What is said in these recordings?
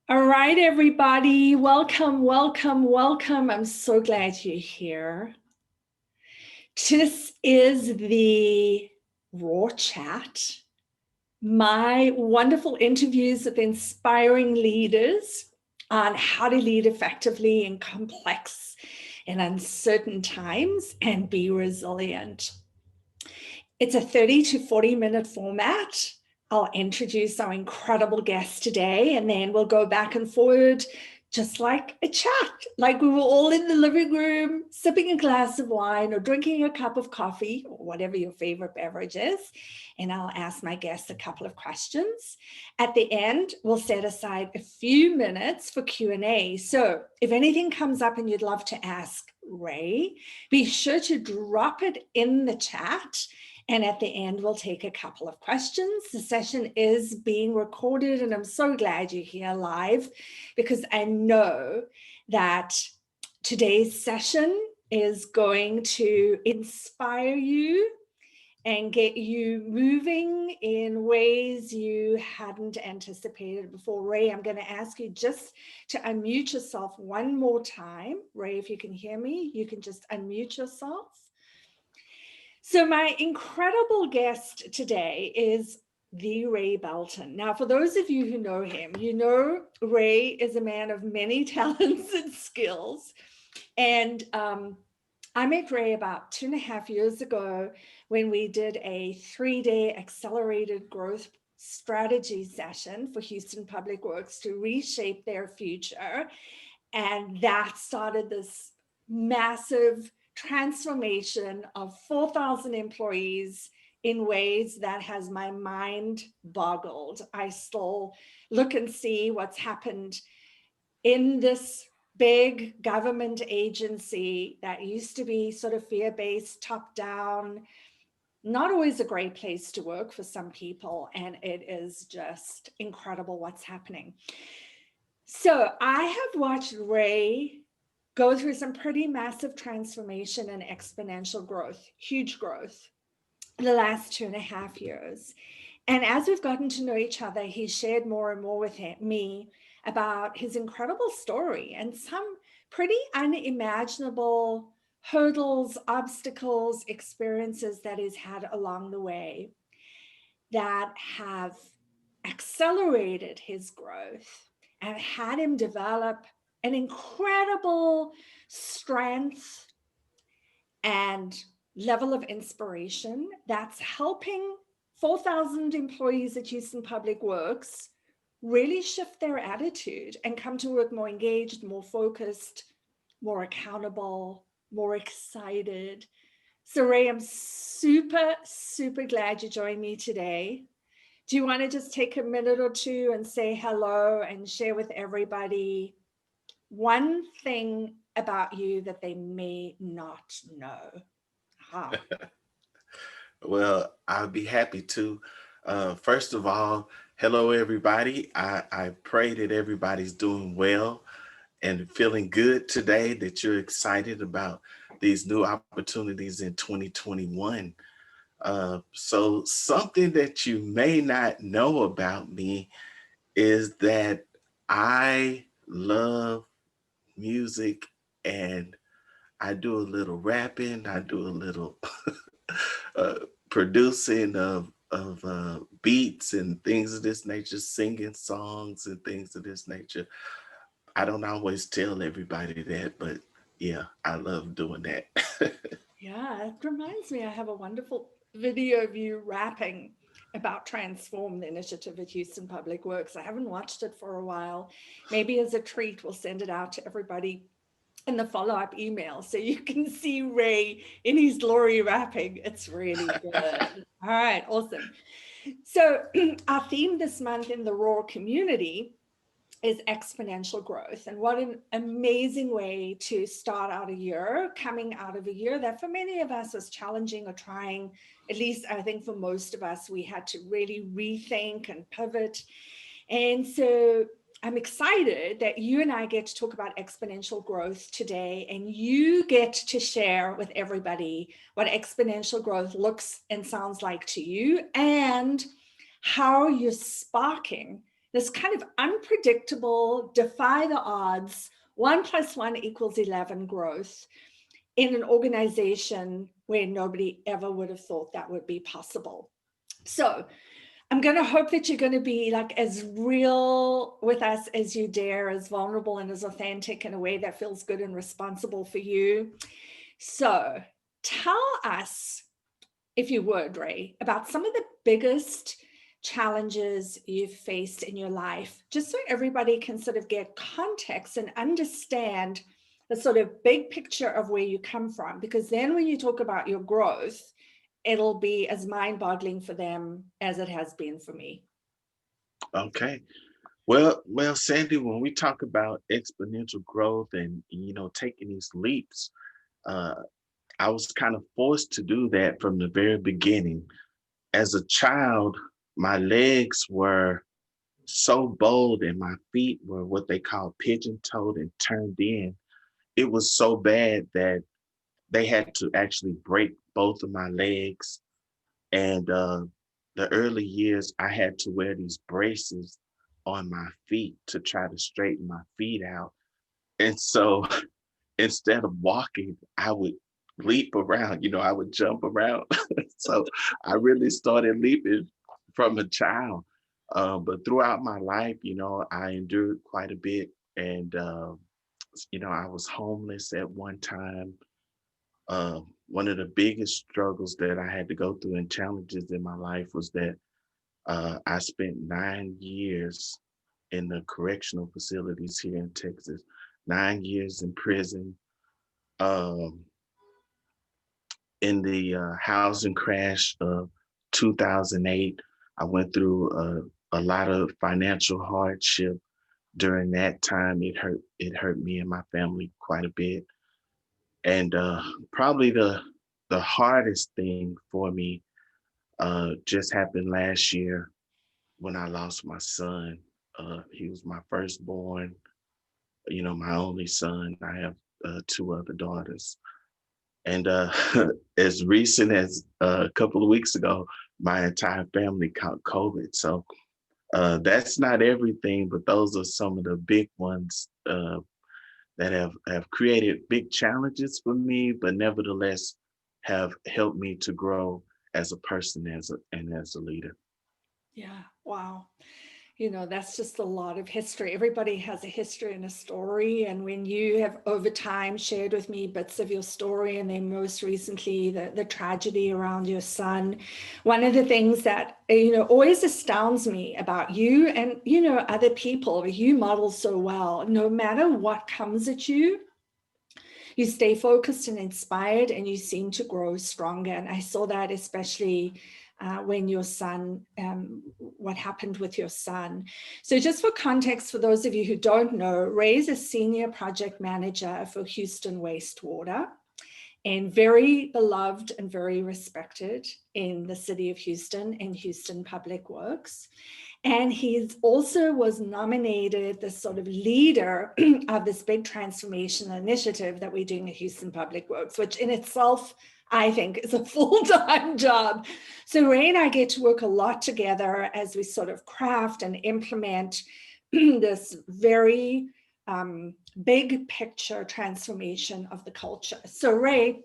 All right, everybody, welcome, welcome, welcome. I'm so glad you're here. This is the Raw Chat, my wonderful interviews with inspiring leaders on how to lead effectively in complex and uncertain times and be resilient. It's a 30 to 40-minute format. I'll introduce our incredible guest today, and then we'll go back and forward just like a chat, like we were all in the living room, sipping a glass of wine or drinking a cup of coffee, or whatever your favorite beverage is. And I'll ask my guests a couple of questions. At the end, we'll set aside a few minutes for Q&A. So if anything comes up and you'd love to ask Ray, be sure to drop it in the chat. And at the end, we'll take a couple of questions. The session is being recorded, and I'm so glad you're here live because I know that today's session is going to inspire you and get you moving in ways you hadn't anticipated before. Ray, I'm going to ask you just to unmute yourself one more time. Ray, if you can hear me, you can just unmute yourself. So my incredible guest today is the Ray Belton. Now, for those of you who know him, you know Ray is a man of many talents and skills. And I met Ray about 2.5 years ago when we did a 3-day accelerated growth strategy session for Houston Public Works to reshape their future. And that started this massive transformation of 4,000 employees in ways that has my mind boggled. I still look and see what's happened in this big government agency that used to be sort of fear-based, top-down, not always a great place to work for some people. And it is just incredible what's happening. So I have watched Ray go through some pretty massive transformation and exponential growth, huge growth, in the last 2.5 years. And as we've gotten to know each other, he shared more and more with me about his incredible story and some pretty unimaginable hurdles, obstacles, experiences that he's had along the way that have accelerated his growth and had him develop an incredible strength and level of inspiration that's helping 4,000 employees at Houston Public Works really shift their attitude and come to work more engaged, more focused, more accountable, more excited. So Ray, I'm super, super glad you joined me today. Do you want to just take a minute or two and say hello and share with everybody one thing about you that they may not know? Well, I'll be happy to. First of all, hello, everybody. I pray that everybody's doing well and feeling good today, that you're excited about these new opportunities in 2021. So something that you may not know about me is that I love music and I do a little rapping, I do a little uh, producing of beats and things of this nature, singing songs and things of this nature. I don't always tell everybody that, but yeah, I love doing that. Yeah, it reminds me, I have a wonderful video of you rapping about Transform, the initiative at Houston Public Works. I haven't watched it for a while. Maybe as a treat, we'll send it out to everybody in the follow-up email so you can see Ray in his glory rapping. It's really good. All right, awesome. So our theme this month in the Raw community is exponential growth. And what an amazing way to start out a year, coming out of a year that for many of us was challenging or trying. At least I think for most of us, we had to really rethink and pivot. And so I'm excited that you and I get to talk about exponential growth today, and you get to share with everybody what exponential growth looks and sounds like to you, and how you're sparking this kind of unpredictable, defy the odds, 1 + 1 = 11 growth in an organization where nobody ever would have thought that would be possible. So I'm going to hope that you're going to be like as real with us as you dare, as vulnerable and as authentic in a way that feels good and responsible for you. So tell us, if you would, Ray, about some of the biggest challenges you've faced in your life, just so everybody can sort of get context and understand the sort of big picture of where you come from. Because then when you talk about your growth, it'll be as mind-boggling for them as it has been for me. Okay. Well, Sandy, when we talk about exponential growth and taking these leaps, uh, I was kind of forced to do that from the very beginning. As a child, my legs were so bold and my feet were what they call pigeon-toed and turned in. It was so bad that they had to actually break both of my legs. And the early years, I had to wear these braces on my feet to try to straighten my feet out. And so instead of walking, I would leap around, I would jump around. So I really started leaping from a child. But throughout my life, I endured quite a bit. And, I was homeless at one time. One of the biggest struggles that I had to go through and challenges in my life was that I spent 9 years in the correctional facilities here in Texas, 9 years in prison. Um, in the housing crash of 2008, I went through a lot of financial hardship during that time. It hurt me and my family quite a bit. And probably the hardest thing for me just happened last year when I lost my son. He was my firstborn, my only son. I have two other daughters. And as recent as a couple of weeks ago, my entire family caught COVID. So that's not everything, but those are some of the big ones that have created big challenges for me, but nevertheless have helped me to grow as a person and as a leader. Yeah, wow. That's just a lot of history. Everybody has a history and a story. And when you have over time shared with me bits of your story, and then most recently the tragedy around your son, one of the things that, always astounds me about you and, other people, you model so well, no matter what comes at you, you stay focused and inspired, and you seem to grow stronger. And I saw that especially when your son, what happened with your son. So just for context, for those of you who don't know, Ray is a senior project manager for Houston Wastewater, and very beloved and very respected in the city of Houston and Houston Public Works. And he also was nominated the sort of leader of this big transformation initiative that we're doing at Houston Public Works, which in itself, I think, is a full-time job. So Ray and I get to work a lot together as we sort of craft and implement this very big picture transformation of the culture. So Ray,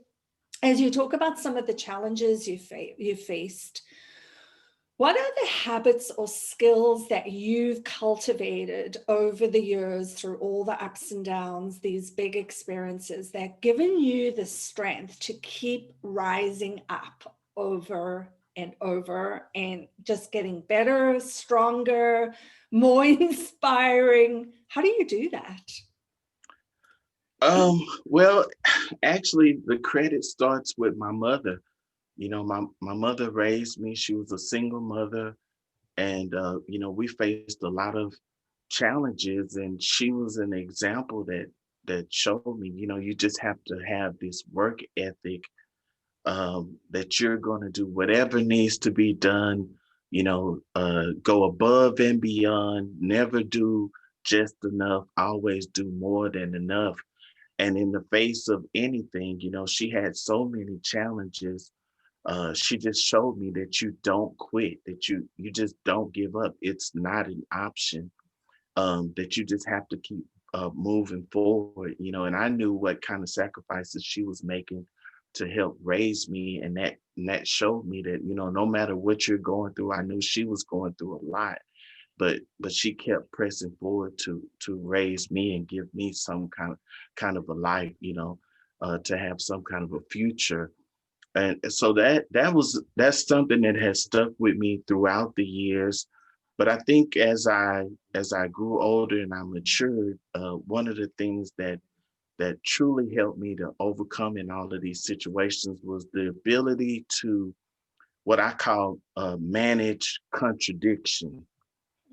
as you talk about some of the challenges you faced, what are the habits or skills that you've cultivated over the years through all the ups and downs, these big experiences, that have given you the strength to keep rising up over and over and just getting better, stronger, more inspiring? How do you do that? Well, actually, the credit starts with my mother. My mother raised me. She was a single mother. And, we faced a lot of challenges. And she was an example that showed me, you just have to have this work ethic, that you're going to do whatever needs to be done, go above and beyond, never do just enough, always do more than enough. And in the face of anything, she had so many challenges. She just showed me that you don't quit, that you just don't give up. It's not an option. That you just have to keep moving forward, and I knew what kind of sacrifices she was making to help raise me. And that showed me that, no matter what you're going through, I knew she was going through a lot, but she kept pressing forward to raise me and give me some kind of a life, to have some kind of a future. And so that's something that has stuck with me throughout the years. But I think as I grew older and I matured, one of the things that truly helped me to overcome in all of these situations was the ability to, what I call, manage contradiction.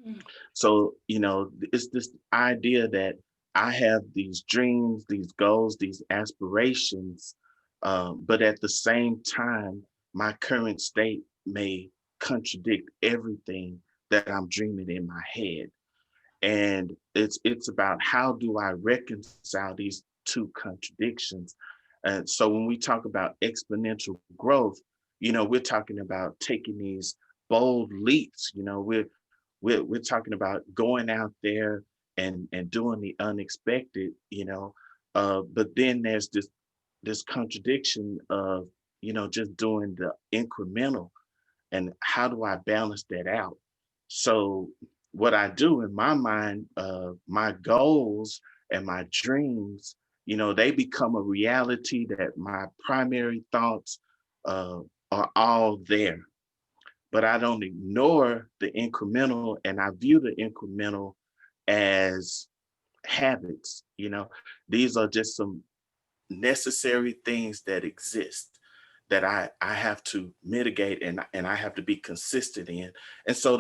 Mm. So, it's this idea that I have these dreams, these goals, these aspirations, but at the same time, my current state may contradict everything that I'm dreaming in my head. And it's about, how do I reconcile these two contradictions? And so when we talk about exponential growth, we're talking about taking these bold leaps. We're talking about going out there and doing the unexpected. But then there's this contradiction of, just doing the incremental. And how do I balance that out? So what I do in my mind, my goals and my dreams, they become a reality, that my primary thoughts uh, are all there. But I don't ignore the incremental, and I view the incremental as habits. These are just some necessary things that exist, that I have to mitigate, and I have to be consistent in. And so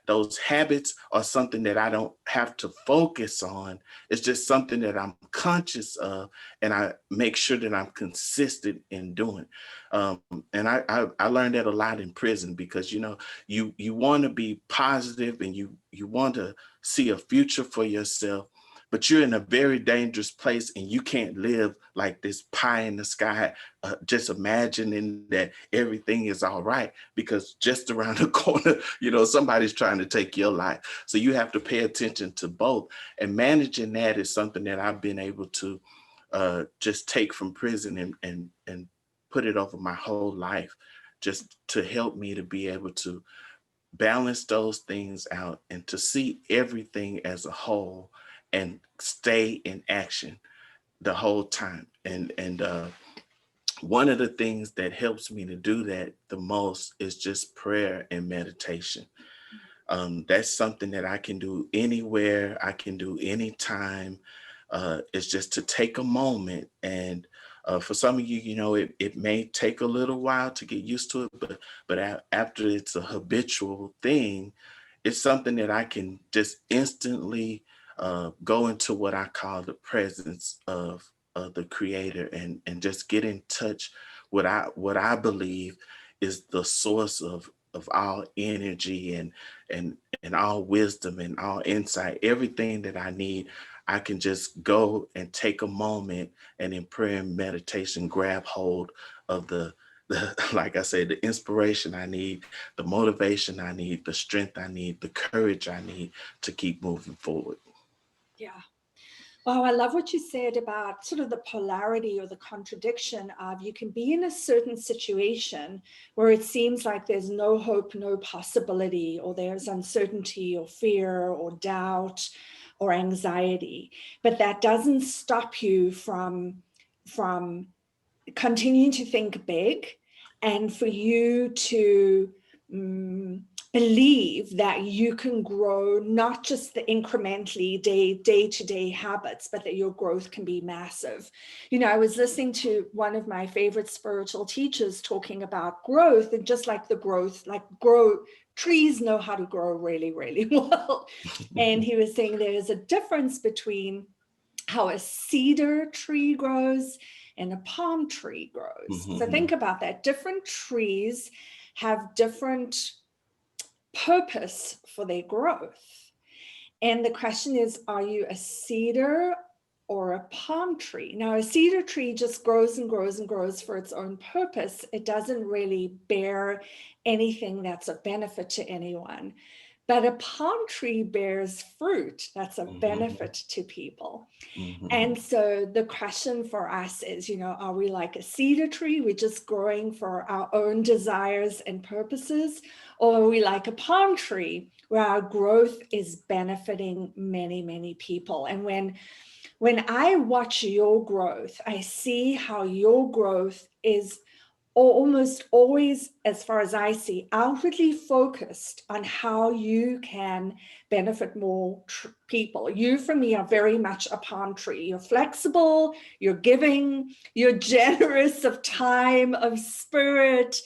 those habits are something that I don't have to focus on. It's just something that I'm conscious of, and I make sure that I'm consistent in doing. Um, and I learned that a lot in prison, because you want to be positive, and you want to see a future for yourself, but you're in a very dangerous place, and you can't live like this pie in the sky, just imagining that everything is all right, because just around the corner, somebody's trying to take your life. So you have to pay attention to both. And managing that is something that I've been able to just take from prison, and put it over my whole life, just to help me to be able to balance those things out, and to see everything as a whole, and stay in action the whole time. And one of the things that helps me to do that the most is just prayer and meditation. That's something that I can do anywhere, I can do anytime. It's just to take a moment. And for some of you, it may take a little while to get used to it, but after it's a habitual thing, it's something that I can just instantly go into what I call the presence of the Creator, and just get in touch with what I believe is the source of all energy, and all wisdom, and all insight. Everything that I need, I can just go and take a moment, and in prayer and meditation grab hold of the like I said, the inspiration I need, the motivation I need, the strength I need, the courage I need to keep moving forward. Yeah. Wow, I love what you said about sort of the polarity or the contradiction of, you can be in a certain situation where it seems like there's no hope, no possibility, or there's uncertainty or fear or doubt or anxiety, but that doesn't stop you from continuing to think big, and for you to believe that you can grow, not just the incrementally day-to-day habits, but that your growth can be massive. I was listening to one of my favorite spiritual teachers talking about growth, and just like the growth, like trees know how to grow really, really well. And he was saying there is a difference between how a cedar tree grows and a palm tree grows. So Mhm. think about that. Different trees have different purpose for their growth. And the question is, are you a cedar or a palm tree? Now, a cedar tree just grows and grows and grows for its own purpose. It doesn't really bear anything that's of benefit to anyone. But a palm tree bears fruit that's of benefit to people. And so the question for us is, are we like a cedar tree? We're just growing for our own desires and purposes? Or are we like a palm tree where our growth is benefiting many, many people? And when I watch your growth, I see how your growth is almost always, as far as I see, outwardly focused on how you can benefit more people. You, for me, are very much a palm tree. You're flexible, you're giving, you're generous of time, of spirit,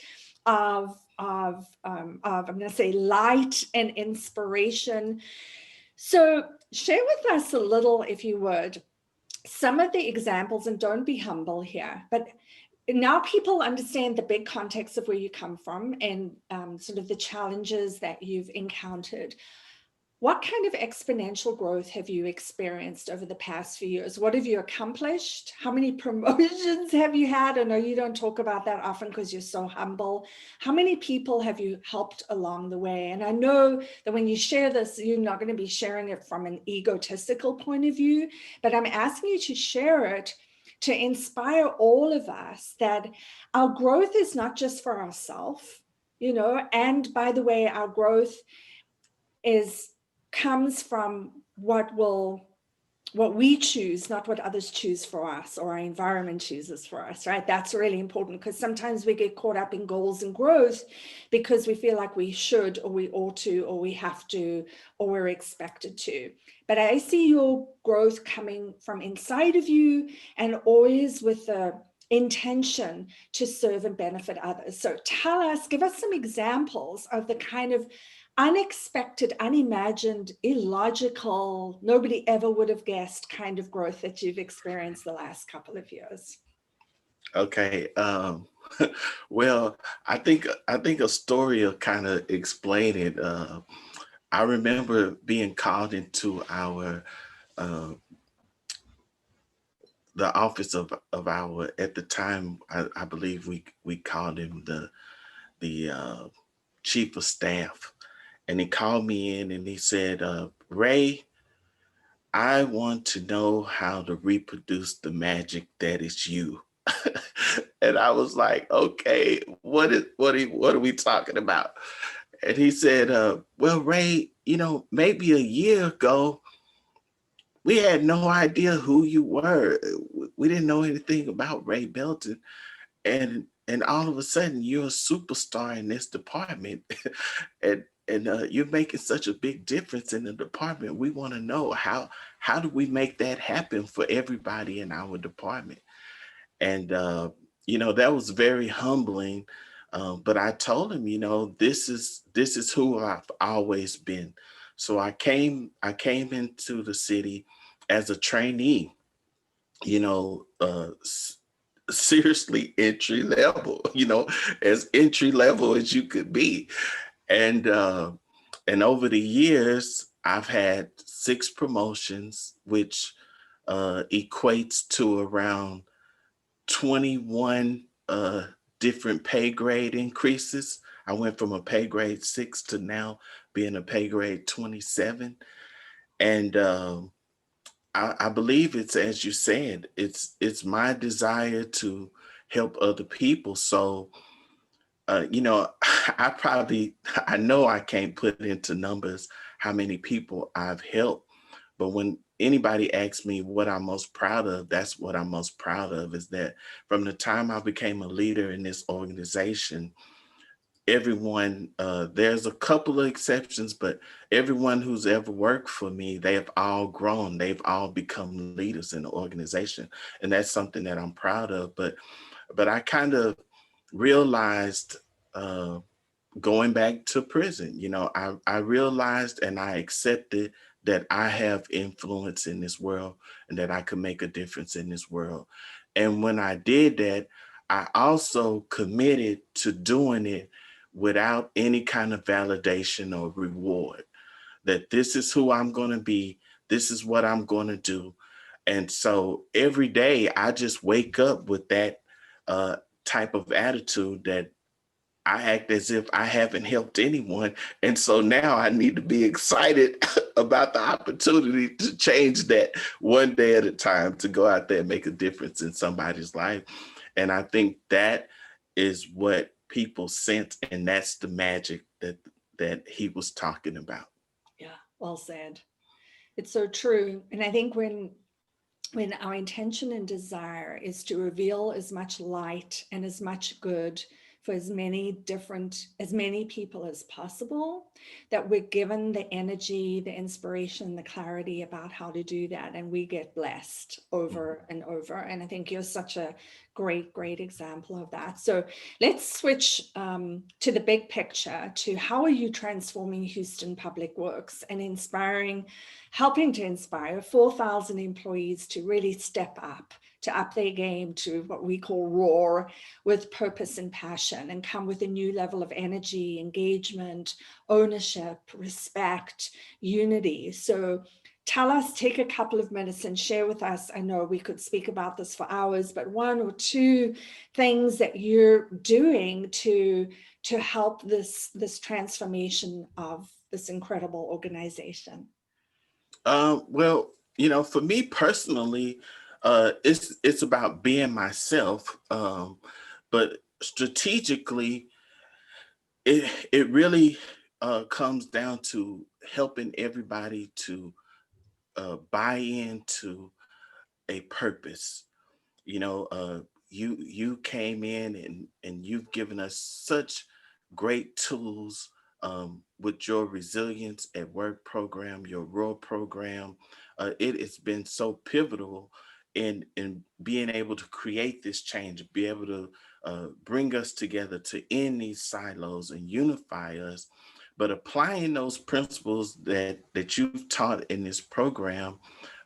of I'm going to say light and inspiration. So share with us a little, if you would, some of the examples, and don't be humble here, but now people understand the big context of where you come from and sort of the challenges that you've encountered. What kind of exponential growth have you experienced over the past few years? What have you accomplished? How many promotions have you had? I know you don't talk about that often because you're so humble. How many people have you helped along the way? And I know that when you share this, you're not going to be sharing it from an egotistical point of view, but I'm asking you to share it to inspire all of us that our growth is not just for ourselves, and by the way, our growth comes from what we choose, not what others choose for us or our environment chooses for us, right? That's really important because sometimes we get caught up in goals and growth because we feel like we should or we ought to or we have to or we're expected to. But I see your growth coming from inside of you and always with the intention to serve and benefit others. So give us some examples of the kind of unexpected, unimagined, illogical, nobody ever would have guessed kind of growth that you've experienced the last couple of years. Okay. Well, I think a story will kind of explain it. I remember being called into the office of our, at the time, I believe we called him the chief of staff, and he called me in and he said, Ray, I want to know how to reproduce the magic that is you. And I was like, okay, what are we talking about? And he said, well, Ray, maybe a year ago, we had no idea who you were. We didn't know anything about Ray Belton. And all of a sudden you're a superstar in this department. and you're making such a big difference in the department. We want to know how do we make that happen for everybody in our department? And that was very humbling. But I told him, this is who I've always been. So I came into the city as a trainee, you know, seriously entry level, as entry level as you could be. And over the years, I've had 6 promotions, which equates to around 21 different pay grade increases. I went from a pay grade 6 to now being a pay grade 27. And I believe it's, as you said, it's my desire to help other people. So, I know I can't put into numbers how many people I've helped, but when anybody asks me what I'm most proud of, that's what I'm most proud of, is that from the time I became a leader in this organization, everyone, there's a couple of exceptions, but everyone who's ever worked for me, they have all grown. They've all become leaders in the organization. And that's something that I'm proud of. But I kind of realized, going back to prison, I realized and I accepted that I have influence in this world and that I could make a difference in this world. And when I did that, I also committed to doing it without any kind of validation or reward. that this is who I'm going to be. This is what I'm going to do. And so every day I just wake up with that type of attitude that I act as if I haven't helped anyone. And so now I need to be excited about the opportunity to change that one day at a time, to go out there and make a difference in somebody's life. And I think that is what people sense, and that's the magic that he was talking about. Yeah, well said. It's so true. And I think when our intention and desire is to reveal as much light and as much good for as many people as possible, that we're given the energy, the inspiration, the clarity about how to do that, and we get blessed over and over. And I think you're such a great example of that. So let's switch to the big picture, to how are you transforming Houston Public Works and helping to inspire 4,000 employees to really step up, to up their game to what we call roar with purpose and passion, and come with a new level of energy, engagement, ownership, respect, unity. So tell us, take a couple of minutes and share with us. I know we could speak about this for hours, but one or two things that you're doing to help this transformation of this incredible organization. Well, for me personally, it's about being myself. But strategically, it really comes down to helping everybody to buy into a purpose. You came in and you've given us such great tools with your resilience at work program, your role program. It has been so pivotal in being able to create this change, be able to bring us together to end these silos and unify us. But applying those principles that you've taught in this program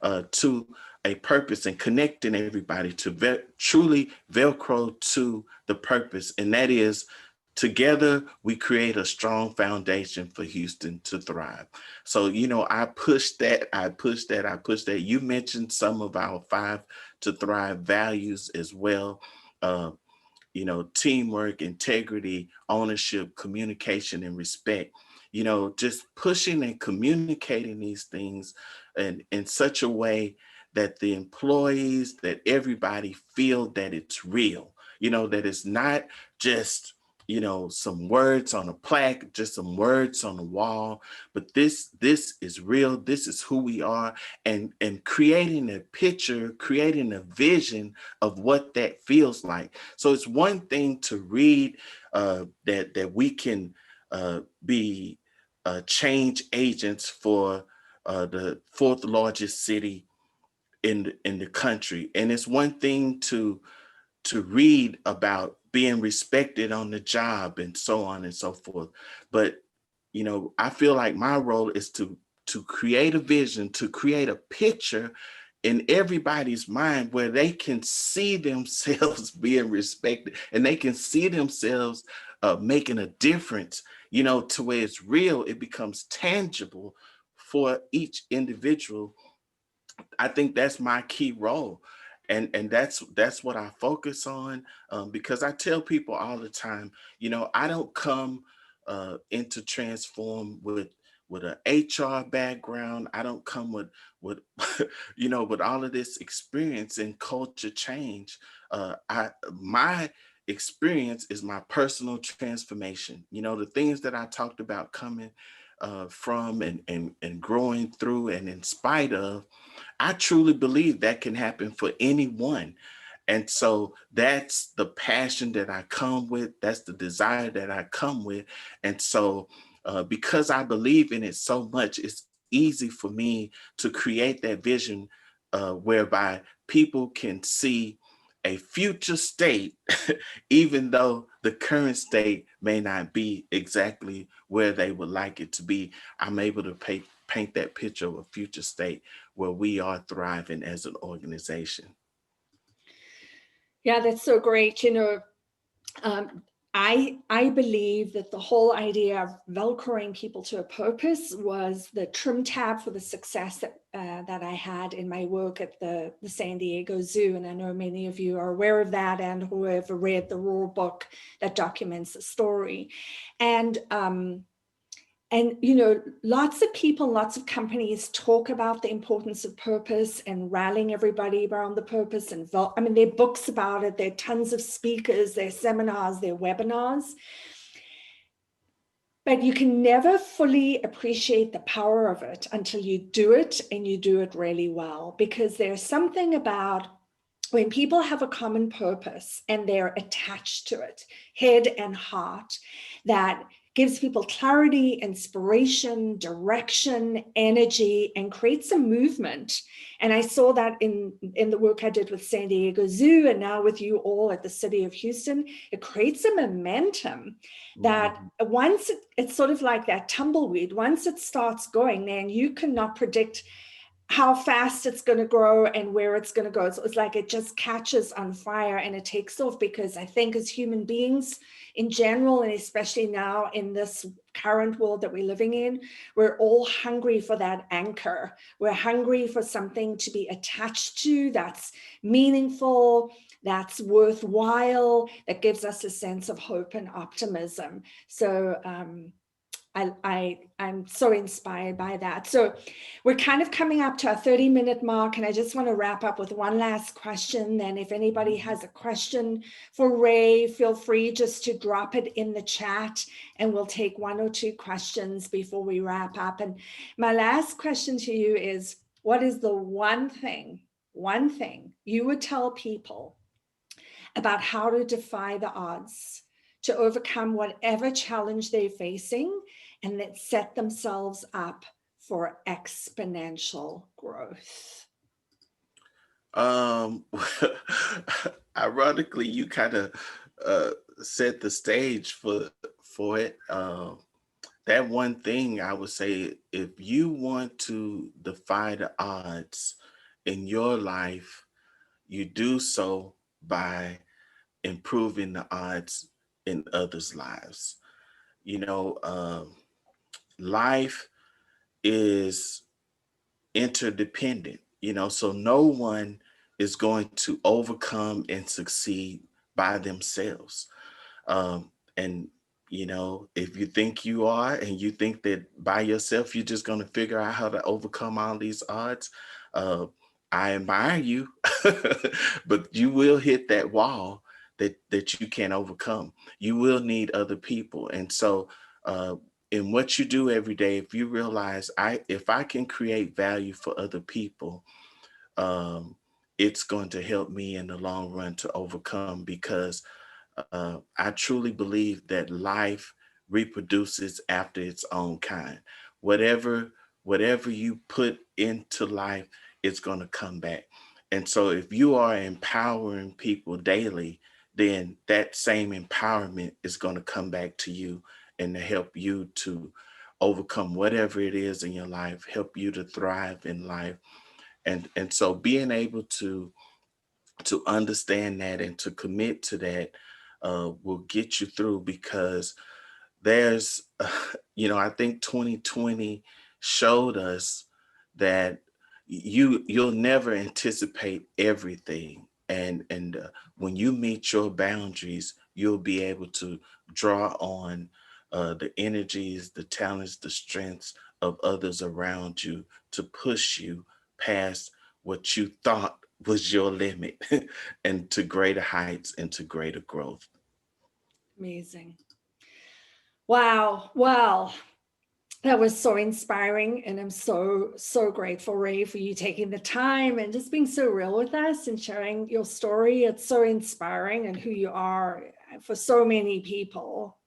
to a purpose, and connecting everybody to truly Velcro to the purpose. And that is, together we create a strong foundation for Houston to thrive. So, I push that, I push that, I push that. You mentioned some of our 5 to Thrive values as well. Uh, Teamwork, integrity, ownership, communication, and respect. Just pushing and communicating these things in such a way that the employees, that everybody feel that it's real, that it's not just, some words on a plaque, just some words on the wall, but this is real. This is who we are, and creating a picture, creating a vision of what that feels like. So it's one thing to read that we can be change agents for the 4th largest city in the country, and it's one thing to read about being respected on the job and so on and so forth. But, I feel like my role is to create a vision, to create a picture in everybody's mind where they can see themselves being respected, and they can see themselves making a difference, to where it's real, it becomes tangible for each individual. I think that's my key role. And that's what I focus on, because I tell people all the time, I don't come into Transform with an HR background. I don't come with with all of this experience in culture change. My experience is my personal transformation. The things that I talked about coming from and growing through and in spite of. I truly believe that can happen for anyone. And so that's the passion that I come with. That's the desire that I come with. And so because I believe in it so much, it's easy for me to create that vision whereby people can see a future state, even though the current state may not be exactly where they would like it to be. I'm able to paint that picture of a future state where we are thriving as an organization. Yeah, that's so great. I believe that the whole idea of velcroing people to a purpose was the trim tab for the success that I had in my work at the San Diego Zoo. And I know many of you are aware of that and who have read the Raw book that documents the story. And you know, lots of people, lots of companies talk about the importance of purpose and rallying everybody around the purpose. And I mean, there are books about it. There are tons of speakers, there are seminars, there are webinars. But you can never fully appreciate the power of it until you do it, and you do it really well. Because there's something about when people have a common purpose and they're attached to it, head and heart, that gives people clarity, inspiration, direction, energy, and creates a movement. And I saw that in the work I did with San Diego Zoo, and now with you all at the City of Houston. It creates a momentum that once it's sort of like that tumbleweed, once it starts going, then you cannot predict how fast it's going to grow and where it's going to go. So it's like it just catches on fire and it takes off, because I think as human beings in general, and especially now in this current world that we're living in, we're all hungry for that anchor. We're hungry for something to be attached to that's meaningful, that's worthwhile, that gives us a sense of hope and optimism. So I'm so inspired by that. So we're kind of coming up to a 30-minute mark, and I just want to wrap up with one last question. Then if anybody has a question for Ray, feel free just to drop it in the chat, and we'll take one or two questions before we wrap up. And my last question to you is, what is the one thing you would tell people about how to defy the odds, to overcome whatever challenge they're facing, and that set themselves up for exponential growth? Ironically, you kind of set the stage for it. That one thing I would say, if you want to defy the odds in your life, you do so by improving the odds in others' lives. You know, life is interdependent, so no one is going to overcome and succeed by themselves. And if you think you are, and you think that by yourself you're just going to figure out how to overcome all these odds, I admire you, but you will hit that wall that you can't overcome. You will need other people. And so in what you do every day, if you realize, if I can create value for other people, it's going to help me in the long run to overcome, because I truly believe that life reproduces after its own kind. Whatever you put into life, it's going to come back. And so if you are empowering people daily, then that same empowerment is going to come back to you, and to help you to overcome whatever it is in your life, help you to thrive in life. And so being able to understand that and to commit to that will get you through, because there's I think 2020 showed us that you'll never anticipate everything, and when you meet your boundaries, you'll be able to draw on the energies, the talents, the strengths of others around you to push you past what you thought was your limit and to greater heights and to greater growth. Amazing. Wow. Well, that was so inspiring. And I'm so, so grateful, Ray, for you taking the time and just being so real with us and sharing your story. It's so inspiring, and who you are for so many people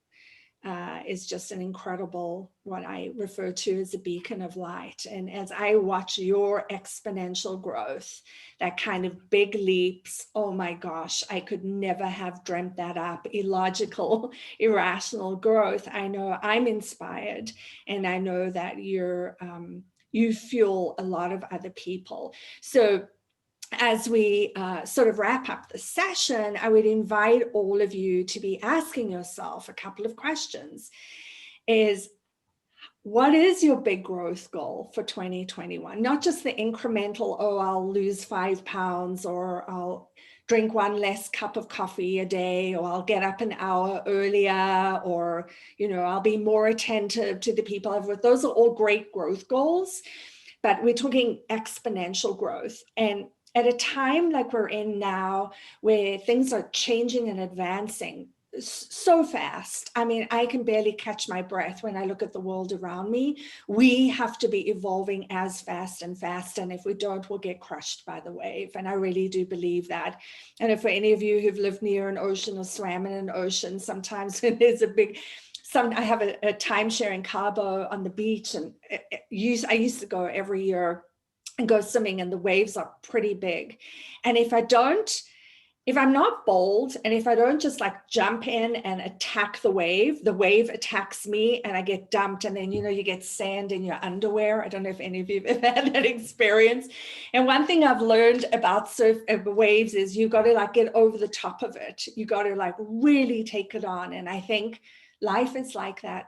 is just an incredible, what I refer to as a beacon of light. And as I watch your exponential growth, that kind of big leaps, oh my gosh, I could never have dreamt that up. Illogical, irrational growth. I know I'm inspired, and I know that you fuel a lot of other people. So as we sort of wrap up the session, I would invite all of you to be asking yourself a couple of questions. What is your big growth goal for 2021? Not just the incremental, oh, I'll lose 5 pounds, or I'll drink 1 less cup of coffee a day, or I'll get up an hour earlier, or, I'll be more attentive to the people I've with. Those are all great growth goals, but we're talking exponential growth. And at a time like we're in now, where things are changing and advancing so fast. I mean, I can barely catch my breath when I look at the world around me. We have to be evolving as fast and fast. And if we don't, we'll get crushed by the wave. And I really do believe that. And if for any of you who've lived near an ocean or swam in an ocean, sometimes when there's I have a timeshare in Cabo on the beach, and I used to go every year and go swimming, and the waves are pretty big. And if I'm not bold, and if I don't just like jump in and attack the wave attacks me and I get dumped, and then, you get sand in your underwear. I don't know if any of you have ever had that experience. And one thing I've learned about waves is you got to like get over the top of it. You got to like really take it on. And I think life is like that,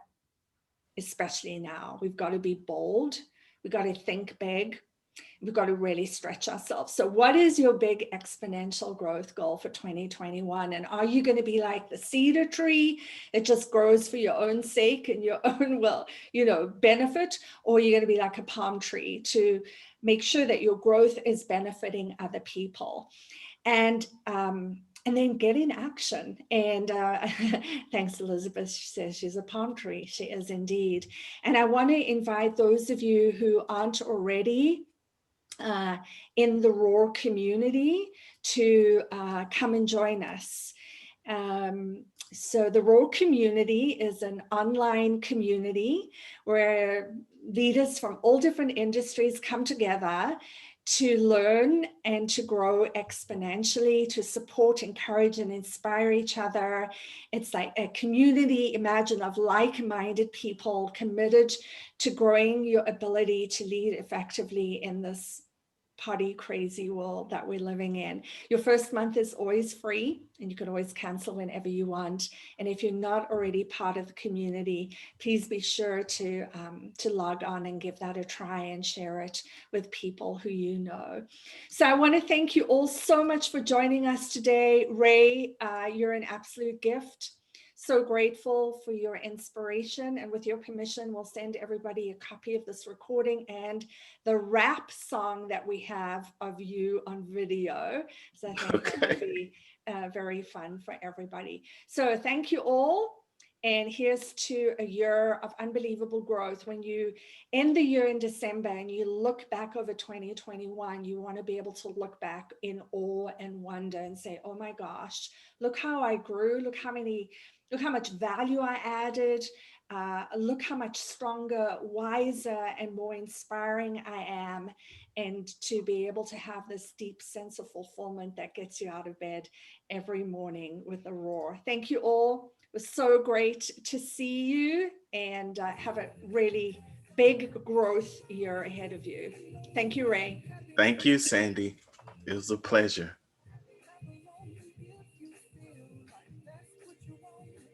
especially now. We've got to be bold. We've got to think big. We've got to really stretch ourselves. So what is your big exponential growth goal for 2021? And are you going to be like the cedar tree that just grows for your own sake and your own benefit? Or are you going to be like a palm tree to make sure that your growth is benefiting other people? And then get in action. And thanks, Elizabeth. She says she's a palm tree. She is indeed. And I want to invite those of you who aren't already in the Roar community to come and join us. So the Roar community is an online community where leaders from all different industries come together to learn and to grow exponentially, to support, encourage, and inspire each other. It's like a community, imagine, of like-minded people committed to growing your ability to lead effectively in this party crazy world that we're living in. Your first month is always free, and you can always cancel whenever you want. And if you're not already part of the community, please be sure to log on and give that a try and share it with people who you know. So I want to thank you all so much for joining us today. Ray, you're an absolute gift. So grateful for your inspiration, and with your permission, we'll send everybody a copy of this recording and the rap song that we have of you on video. So I think that will be very fun for everybody. So thank you all. And here's to a year of unbelievable growth. When you end the year in December and you look back over 2021, you want to be able to look back in awe and wonder and say, oh my gosh, look how I grew. Look how much value I added. Look how much stronger, wiser, and more inspiring I am. And to be able to have this deep sense of fulfillment that gets you out of bed every morning with a roar. Thank you all. It was so great to see you, and have a really big growth year ahead of you. Thank you, Ray. Thank you, Sandy. It was a pleasure.